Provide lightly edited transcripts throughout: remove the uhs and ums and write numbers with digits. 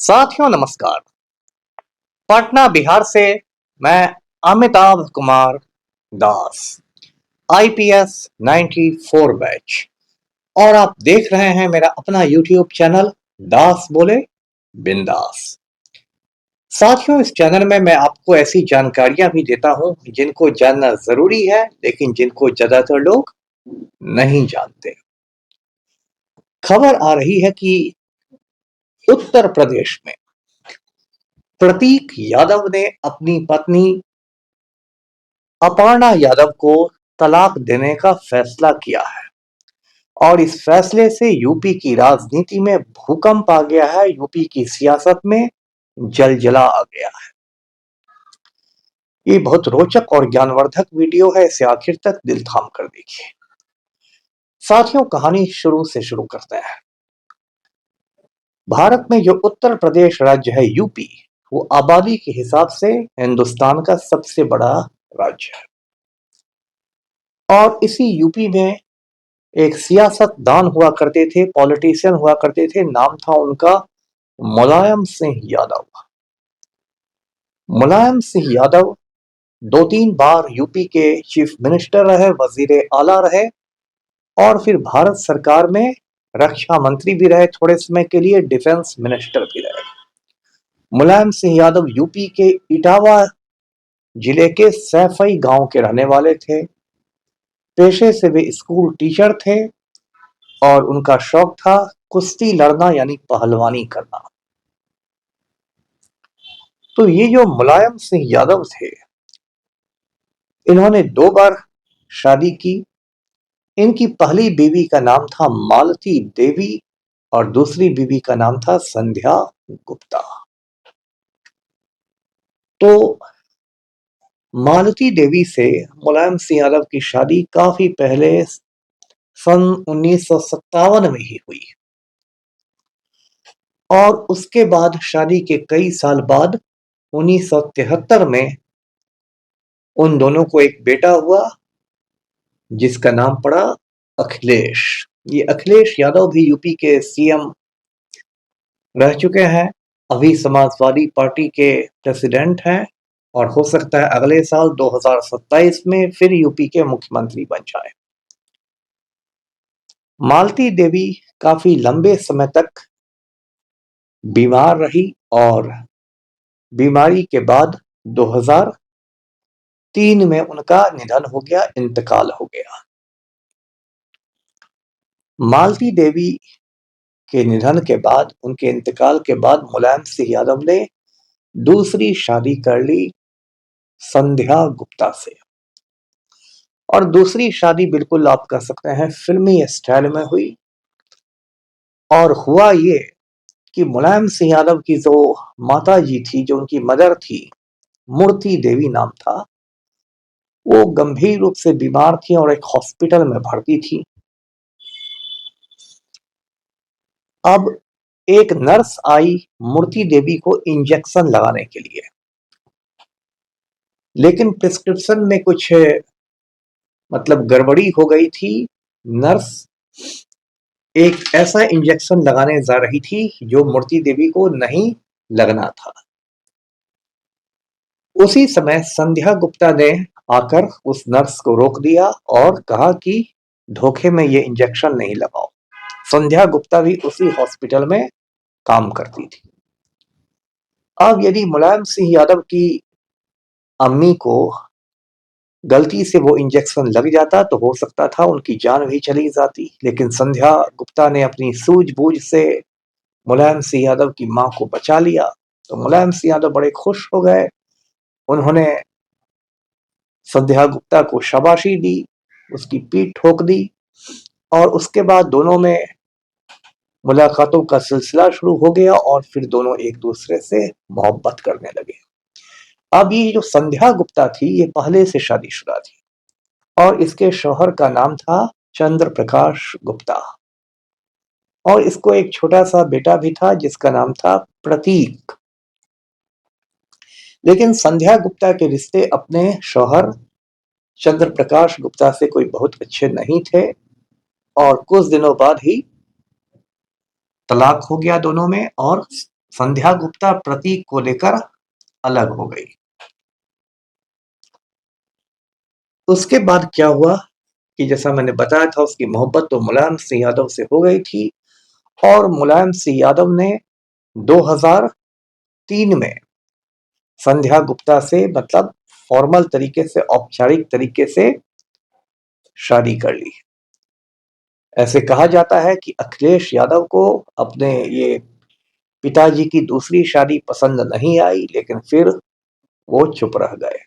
साथियों नमस्कार। पटना बिहार से मैं अमिताभ कुमार दास, आईपीएस 94 बैच, और आप देख रहे हैं मेरा अपना यूट्यूब चैनल दास बोले बिंदास। साथियों, इस चैनल में मैं आपको ऐसी जानकारियां भी देता हूं जिनको जानना जरूरी है, लेकिन जिनको ज्यादातर लोग नहीं जानते। खबर आ रही है कि उत्तर प्रदेश में प्रतीक यादव ने अपनी पत्नी अपर्णा यादव को तलाक देने का फैसला किया है और इस फैसले से यूपी की राजनीति में भूकंप आ गया है। यूपी की सियासत में जलजला आ गया है। ये बहुत रोचक और ज्ञानवर्धक वीडियो है, इसे आखिर तक दिल थाम कर देखिए। साथियों, कहानी शुरू से शुरू करते हैं। भारत में जो उत्तर प्रदेश राज्य है यूपी, वो आबादी के हिसाब से हिंदुस्तान का सबसे बड़ा राज्य है। और इसी यूपी में एक सियासतदान हुआ करते थे, पॉलिटिशियन हुआ करते थे। नाम था उनका मुलायम सिंह यादव। मुलायम सिंह यादव 2-3 बार यूपी के चीफ मिनिस्टर रहे, वजीर आला रहे, और फिर भारत सरकार में रक्षा मंत्री भी रहे, थोड़े समय के लिए डिफेंस मिनिस्टर भी रहे। मुलायम सिंह यादव यूपी के इटावा जिले के सैफई गांव के रहने वाले थे। पेशे से वे स्कूल टीचर थे और उनका शौक था कुश्ती लड़ना, यानी पहलवानी करना। तो ये जो मुलायम सिंह यादव थे, इन्होंने 2 बार शादी की। इनकी पहली बीवी का नाम था मालती देवी और दूसरी बीवी का नाम था संध्या गुप्ता। तो मालती देवी से मुलायम सिंह यादव की शादी काफी पहले सन 1957 में ही हुई और उसके बाद शादी के कई साल बाद 1973 में उन दोनों को एक बेटा हुआ जिसका नाम पड़ा अखिलेश। ये अखिलेश यादव भी यूपी के सीएम रह चुके हैं, अभी समाजवादी पार्टी के प्रेसिडेंट हैं और हो सकता है अगले साल 2027 में फिर यूपी के मुख्यमंत्री बन जाए। मालती देवी काफी लंबे समय तक बीमार रही और बीमारी के बाद 2003 में उनका निधन हो गया, इंतकाल हो गया। मालती देवी के निधन के बाद, उनके इंतकाल के बाद, मुलायम सिंह यादव ने दूसरी शादी कर ली संध्या गुप्ता से। और दूसरी शादी बिल्कुल आप कह सकते हैं फिल्मी स्टाइल में हुई। और हुआ ये कि मुलायम सिंह यादव की जो माता जी थी, जो उनकी मदर थी, मूर्ति देवी नाम था, वो गंभीर रूप से बीमार थी और एक हॉस्पिटल में भर्ती थी। अब एक नर्स आई मूर्ति देवी को इंजेक्शन लगाने के लिए, लेकिन प्रिस्क्रिप्शन में कुछ गड़बड़ी हो गई थी। नर्स एक ऐसा इंजेक्शन लगाने जा रही थी जो मूर्ति देवी को नहीं लगना था। उसी समय संध्या गुप्ता ने आकर उस नर्स को रोक दिया और कहा कि धोखे में ये इंजेक्शन नहीं लगाओ। संध्या गुप्ता भी उसी हॉस्पिटल में काम करती थी। अब यदि मुलायम सिंह यादव की अम्मी को गलती से वो इंजेक्शन लग जाता तो हो सकता था उनकी जान भी चली जाती, लेकिन संध्या गुप्ता ने अपनी सूझबूझ से मुलायम सिंह यादव की मां को बचा लिया। तो मुलायम सिंह यादव बड़े खुश हो गए। उन्होंने संध्या गुप्ता को शाबाशी दी, उसकी पीठ ठोक दी और उसके बाद दोनों में मुलाकातों का सिलसिला शुरू हो गया और फिर दोनों एक दूसरे से मोहब्बत करने लगे। अब ये जो संध्या गुप्ता थी, ये पहले से शादीशुदा थी और इसके शौहर का नाम था चंद्र प्रकाश गुप्ता और इसको एक छोटा सा बेटा भी था जिसका नाम था प्रतीक। लेकिन संध्या गुप्ता के रिश्ते अपने शौहर चंद्र प्रकाश गुप्ता से कोई बहुत अच्छे नहीं थे और कुछ दिनों बाद ही तलाक हो गया दोनों में और संध्या गुप्ता प्रतीक को लेकर अलग हो गई। उसके बाद क्या हुआ कि जैसा मैंने बताया था, उसकी मोहब्बत तो मुलायम सिंह यादव से हो गई थी और मुलायम सिंह यादव ने 2003 में संध्या गुप्ता से मतलब फॉर्मल तरीके से, औपचारिक तरीके से शादी कर ली। ऐसे कहा जाता है कि अखिलेश यादव को अपने ये पिताजी की दूसरी शादी पसंद नहीं आई, लेकिन फिर वो चुप रह गए।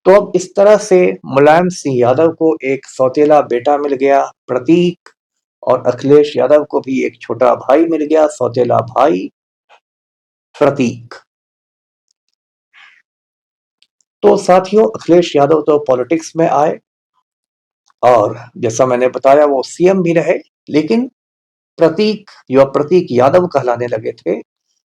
तो अब इस तरह से मुलायम सिंह यादव को एक सौतेला बेटा मिल गया प्रतीक, और अखिलेश यादव को भी एक छोटा भाई मिल गया, सौतेला भाई प्रतीक। तो साथियों, अखिलेश यादव तो पॉलिटिक्स में आए और जैसा मैंने बताया वो सीएम भी रहे, लेकिन प्रतीक या प्रतीक यादव कहलाने लगे थे।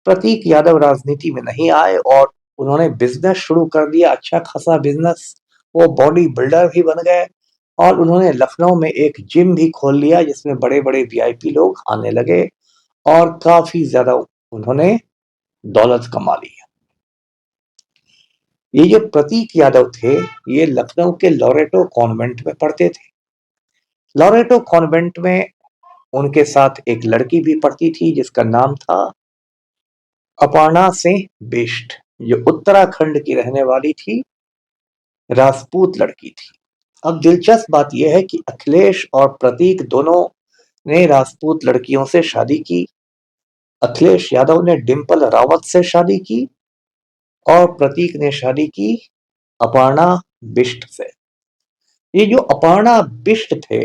प्रतीक यादव राजनीति में नहीं आए और उन्होंने बिजनेस शुरू कर दिया, अच्छा खासा बिजनेस। वो बॉडी बिल्डर भी बन गए और उन्होंने लखनऊ में एक जिम भी खोल लिया जिसमें बड़े बड़े वीआईपी लोग आने लगे और काफी ज्यादा उन्होंने दौलत कमा ली। ये जो प्रतीक यादव थे, ये लखनऊ के लॉरेटो कॉन्वेंट में पढ़ते थे। लॉरेटो कॉन्वेंट में उनके साथ एक लड़की भी पढ़ती थी जिसका नाम था अपर्णा सिंह बिष्ट, जो उत्तराखंड की रहने वाली थी, राजपूत लड़की थी। अब दिलचस्प बात यह है कि अखिलेश और प्रतीक दोनों ने राजपूत लड़कियों से शादी की। अखिलेश यादव ने डिंपल रावत से शादी की और प्रतीक ने शादी की अपर्णा बिष्ट से। ये जो अपर्णा बिष्ट थे,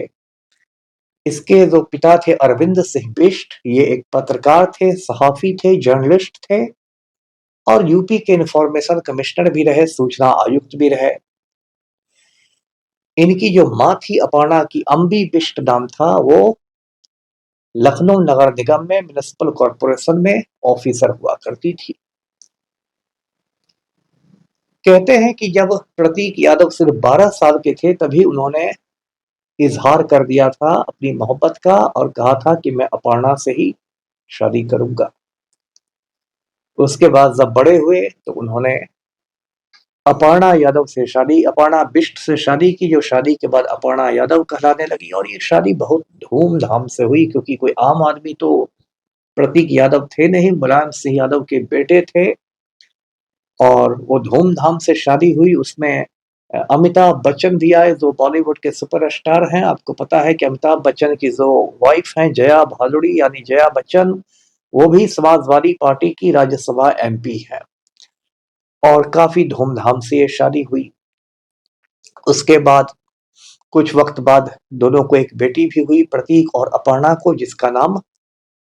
इसके जो पिता थे अरविंद सिंह बिष्ट, ये एक पत्रकार थे, सहाफी थे, जर्नलिस्ट थे और यूपी के इंफॉर्मेशन कमिश्नर भी रहे, सूचना आयुक्त भी रहे। इनकी जो मां थी अपर्णा की, अम्बी बिष्ट नाम था, वो लखनऊ नगर निगम में म्युनिसिपल कॉर्पोरेशन में ऑफिसर हुआ करती थी। कहते हैं कि जब प्रतीक यादव सिर्फ 12 साल के थे तभी उन्होंने इजहार कर दिया था अपनी मोहब्बत का और कहा था कि मैं अपर्णा से ही शादी करूंगा। उसके बाद जब बड़े हुए तो उन्होंने अपर्णा यादव से शादी, अपर्णा बिष्ट से शादी की, जो शादी के बाद अपर्णा यादव कहलाने लगी। और ये शादी बहुत धूमधाम से हुई क्योंकि कोई आम आदमी तो प्रतीक यादव थे नहीं, मुलायम सिंह यादव के बेटे थे और वो धूमधाम से शादी हुई। उसमें अमिताभ बच्चन भी आए जो बॉलीवुड के सुपरस्टार हैं। आपको पता है कि अमिताभ बच्चन की जो वाइफ हैं जया भादुड़ी यानी जया बच्चन, वो भी समाजवादी पार्टी की राज्यसभा एमपी है और काफी धूमधाम से ये शादी हुई। उसके बाद कुछ वक्त बाद दोनों को एक बेटी भी हुई, प्रतीक और अपर्णा को, जिसका नाम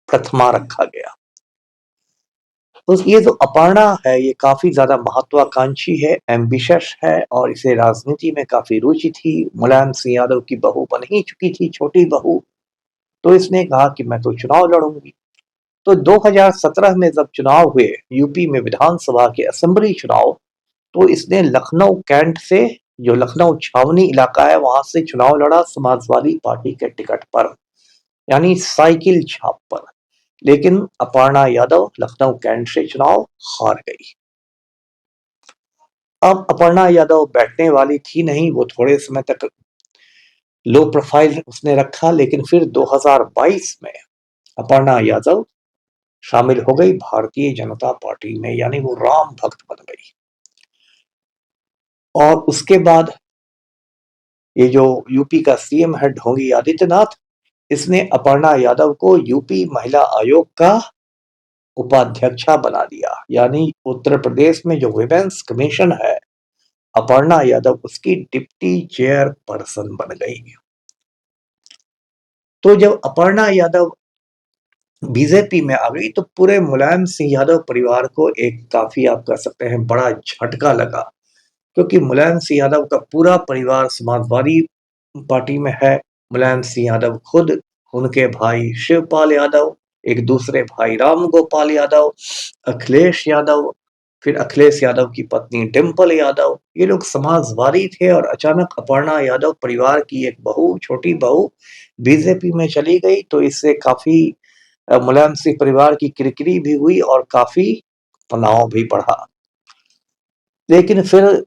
प्रथमा रखा गया। तो ये जो अपर्णा है ये काफी ज्यादा महत्वाकांक्षी है, एम्बिशियस है और इसे राजनीति में काफी रुचि थी। मुलायम सिंह यादव की बहू बन ही चुकी थी, छोटी बहू, तो इसने कहा कि मैं तो चुनाव लड़ूंगी। तो 2017 में जब चुनाव हुए यूपी में विधानसभा के असेंबली चुनाव, तो इसने लखनऊ कैंट से, जो लखनऊ छावनी इलाका है, वहां से चुनाव लड़ा समाजवादी पार्टी के टिकट पर, यानी साइकिल छाप पर। लेकिन अपर्णा यादव लखनऊ कैंट से चुनाव हार गई। अब अपर्णा यादव बैठने वाली थी नहीं, वो थोड़े समय तक लो प्रोफाइल उसने रखा, लेकिन फिर 2022 में अपर्णा यादव शामिल हो गई भारतीय जनता पार्टी में, यानी वो राम भक्त बन गई। और उसके बाद ये जो यूपी का सीएम है ढोंगी आदित्यनाथ, इसने अपर्णा यादव को यूपी महिला आयोग का उपाध्यक्षा बना दिया, यानी उत्तर प्रदेश में जो विमेंस कमीशन है, अपर्णा यादव उसकी डिप्टी चेयरपर्सन बन गई। तो जब अपर्णा यादव बीजेपी में आ गई तो पूरे मुलायम सिंह यादव परिवार को एक काफी, आप कह सकते हैं, बड़ा झटका लगा, क्योंकि मुलायम सिंह यादव का पूरा परिवार समाजवादी पार्टी में है। मुलायम सिंह यादव खुद, उनके भाई शिवपाल यादव, एक दूसरे भाई राम गोपाल यादव, अखिलेश यादव, फिर अखिलेश यादव की पत्नी डिंपल यादव, ये लोग समाजवादी थे। और अचानक अपर्णा यादव परिवार की एक बहू, छोटी बहू, बीजेपी में चली गई, तो इससे काफी मुलायम सिंह परिवार की किरकिरी भी हुई और काफी तनाव भी बढ़ा। लेकिन फिर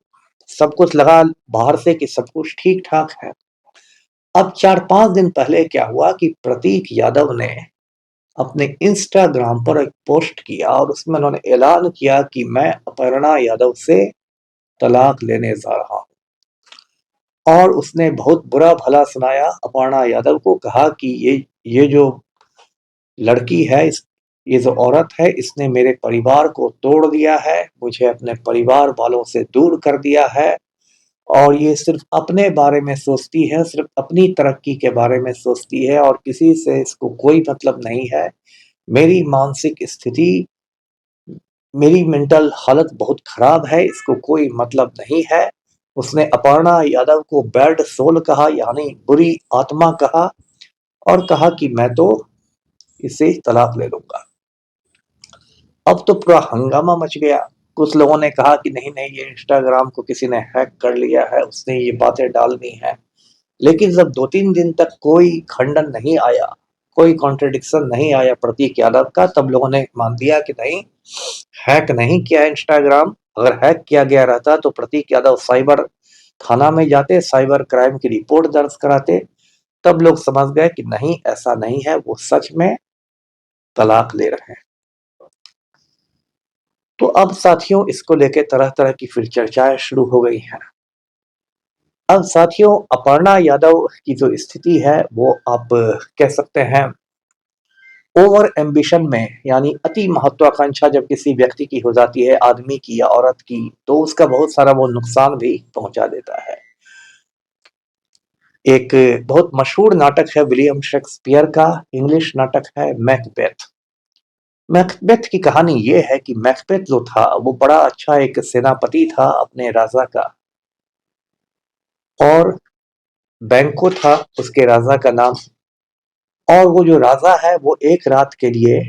सब कुछ लगा बाहर से कि सब कुछ ठीक ठाक है। अब 4-5 दिन पहले क्या हुआ कि प्रतीक यादव ने अपने इंस्टाग्राम पर एक पोस्ट किया और उसमें उन्होंने ऐलान किया कि मैं अपर्णा यादव से तलाक लेने जा रहा हूं। और उसने बहुत बुरा भला सुनाया अपर्णा यादव को, कहा कि ये जो लड़की है, ये जो औरत है, इसने मेरे परिवार को तोड़ दिया है, मुझे अपने परिवार वालों से दूर कर दिया है और ये सिर्फ अपने बारे में सोचती है, सिर्फ अपनी तरक्की के बारे में सोचती है और किसी से इसको कोई मतलब नहीं है। मेरी मानसिक स्थिति, मेरी मेंटल हालत बहुत खराब है, इसको कोई मतलब नहीं है। उसने अपर्णा यादव को बैड सोल कहा, यानी बुरी आत्मा कहा और कहा कि मैं तो इसे तलाक ले लूंगा। अब तो पूरा हंगामा मच गया। कुछ लोगों ने कहा कि नहीं नहीं, ये इंस्टाग्राम को किसी ने हैक कर लिया है, उसने ये बातें डालनी है। लेकिन जब 2-3 दिन तक कोई खंडन नहीं आया, कोई कॉन्ट्रडिक्शन नहीं आया प्रतीक यादव का, तब लोगों ने मान लिया कि नहीं, हैक नहीं किया इंस्टाग्राम। अगर हैक किया गया रहता तो प्रतीक यादव साइबर थाना में जाते, साइबर क्राइम की रिपोर्ट दर्ज कराते। तब लोग समझ गए कि नहीं, ऐसा नहीं है, वो सच में तलाक ले रहे हैं। तो अब साथियों, इसको लेके तरह तरह की फिर चर्चाएं शुरू हो गई हैं। अब साथियों, अपर्णा यादव की जो स्थिति है वो आप कह सकते हैं ओवर एम्बिशन में, यानी अति महत्वाकांक्षा जब किसी व्यक्ति की हो जाती है, आदमी की या औरत की, तो उसका बहुत सारा वो नुकसान भी पहुंचा देता है। एक बहुत मशहूर नाटक है विलियम शेक्सपियर का, इंग्लिश नाटक है मैकबेथ। मैकबेथ की कहानी ये है कि मैकबेथ जो था वो बड़ा अच्छा एक सेनापति था अपने राजा का, और बैंको था उसके राजा का नाम। और वो जो राजा है वो एक रात के लिए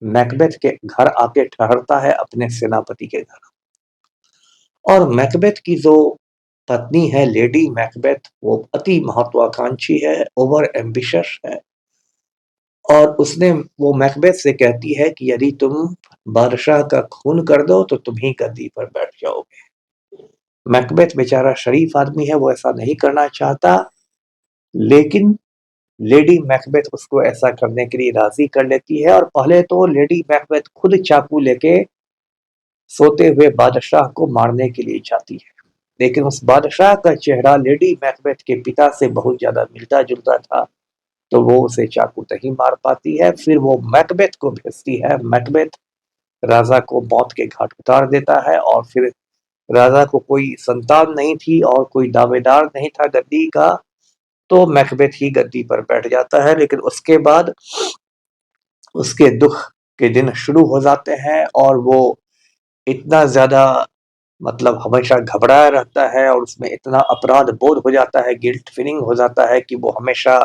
मैकबेथ के घर आके ठहरता है, अपने सेनापति के घर। और मैकबेथ की जो पत्नी है लेडी मैकबेथ, वो अति महत्वाकांक्षी है, ओवर एम्बिशियस है। और उसने वो मैकबेथ से कहती है कि यदि तुम बादशाह का खून कर दो तो तुम ही गद्दी पर बैठ जाओगे। मैकबेथ बेचारा शरीफ आदमी है, वो ऐसा नहीं करना चाहता, लेकिन लेडी मैकबेथ उसको ऐसा करने के लिए राजी कर लेती है। और पहले तो लेडी मैकबेथ खुद चाकू लेके सोते हुए बादशाह को मारने के लिए जाती है, लेकिन उस बादशाह का चेहरा लेडी मैकबेथ के पिता से बहुत ज्यादा मिलता जुलता था, तो वो उसे चाकू नहीं मार पाती है। फिर वो मैकबेथ को भेजती है, मैकबेथ राजा को मौत के घाट उतार देता है। और फिर राजा को कोई संतान नहीं थी और कोई दावेदार नहीं था गद्दी का, तो मैकबेथ ही गद्दी पर बैठ जाता है। लेकिन उसके बाद उसके दुख के दिन शुरू हो जाते हैं और वो इतना ज्यादा, मतलब हमेशा घबराया रहता है और उसमें इतना अपराध बोध हो जाता है, गिल्ट फीलिंग हो जाता है कि वो हमेशा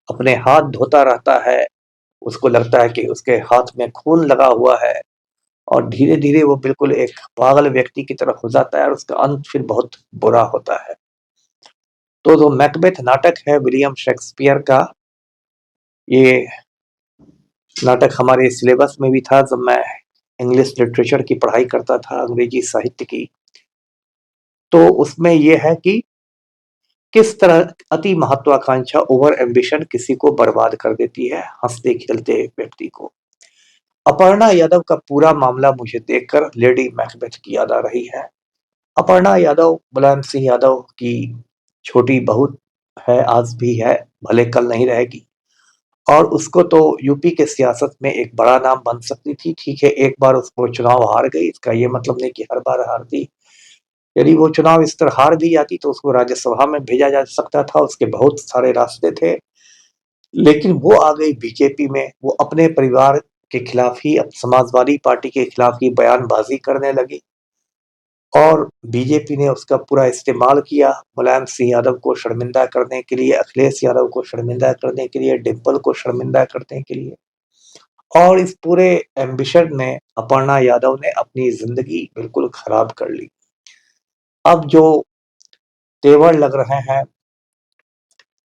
अपने हाथ धोता रहता है। उसको लगता है कि उसके हाथ में खून लगा हुआ है और धीरे धीरे वो बिल्कुल एक पागल व्यक्ति की तरफ हो जाता है और उसका अंत फिर बहुत बुरा होता है। तो जो मैकबेथ नाटक है विलियम शेक्सपियर का, ये नाटक हमारे सिलेबस में भी था जब मैं इंग्लिश लिटरेचर की पढ़ाई करता था, अंग्रेजी साहित्य की। तो उसमें ये है कि किस तरह अति महत्वाकांक्षा, ओवर एम्बिशन किसी को बर्बाद कर देती है, हंसते खेलते व्यक्ति को। अपर्णा यादव का पूरा मामला मुझे देखकर लेडी मैकबेथ की याद आ रही है। अपर्णा यादव मुलायम सिंह यादव की छोटी बहू है, आज भी है, भले कल नहीं रहेगी। और उसको तो यूपी के सियासत में एक बड़ा नाम बन सकती थी। ठीक है, एक बार उसको चुनाव हार गई, इसका ये मतलब नहीं कि हर बार हारती। यदि वो चुनाव इस तरह हार भी जाती तो उसको राज्यसभा में भेजा जा सकता था, उसके बहुत सारे रास्ते थे। लेकिन वो आ गई बीजेपी में, वो अपने परिवार के खिलाफ ही, समाजवादी पार्टी के खिलाफ ही बयानबाजी करने लगी और बीजेपी ने उसका पूरा इस्तेमाल किया मुलायम सिंह यादव को शर्मिंदा करने के लिए, अखिलेश यादव को शर्मिंदा करने के लिए, डिम्पल को शर्मिंदा करने के लिए। और इस पूरे एम्बिशन में अपर्णा यादव ने अपनी जिंदगी बिल्कुल खराब कर ली। अब जो तेवर लग रहे हैं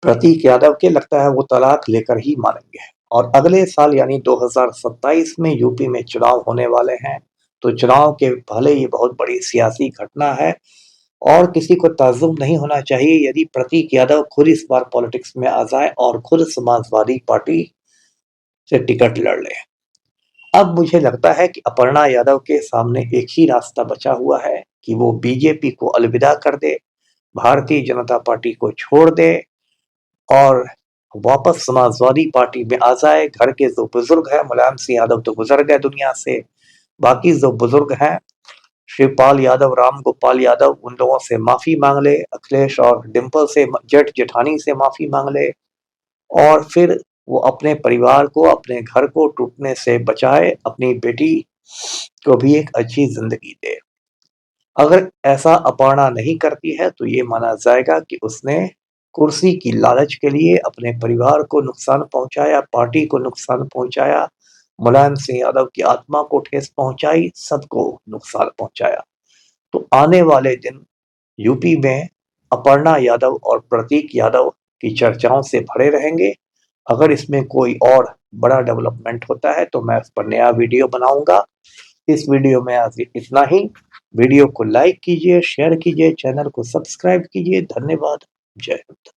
प्रतीक यादव के, लगता है वो तलाक लेकर ही मानेंगे। और अगले साल यानी 2027 में यूपी में चुनाव होने वाले हैं। तो चुनाव के पहले ये बहुत बड़ी सियासी घटना है और किसी को ताज्जुब नहीं होना चाहिए यदि प्रतीक यादव खुद इस बार पॉलिटिक्स में आ जाए और खुद समाजवादी पार्टी से टिकट लड़ ले। अब मुझे लगता है कि अपर्णा यादव के सामने एक ही रास्ता बचा हुआ है कि वो बीजेपी को अलविदा कर दे, भारतीय जनता पार्टी को छोड़ दे और वापस समाजवादी पार्टी में आ जाए। घर के जो बुजुर्ग हैं, मुलायम सिंह यादव तो गुजर गए दुनिया से, बाकी जो बुजुर्ग हैं शिवपाल यादव, राम गोपाल यादव, उन लोगों से माफी मांग ले, अखिलेश और डिम्पल से, जेठ जेठानी से माफी मांग ले और फिर वो अपने परिवार को, अपने घर को टूटने से बचाए, अपनी बेटी को भी एक अच्छी जिंदगी दे। अगर ऐसा अपर्णा नहीं करती है तो ये माना जाएगा कि उसने कुर्सी की लालच के लिए अपने परिवार को नुकसान पहुंचाया, पार्टी को नुकसान पहुंचाया, मुलायम सिंह यादव की आत्मा को ठेस पहुंचाई, सबको नुकसान पहुंचाया। तो आने वाले दिन यूपी में अपर्णा यादव और प्रतीक यादव की चर्चाओं से भरे रहेंगे। अगर इसमें कोई और बड़ा डेवलपमेंट होता है तो मैं उस पर नया वीडियो बनाऊंगा। इस वीडियो में आज इतना ही। वीडियो को लाइक कीजिए, शेयर कीजिए, चैनल को सब्सक्राइब कीजिए। धन्यवाद। जय हिंद।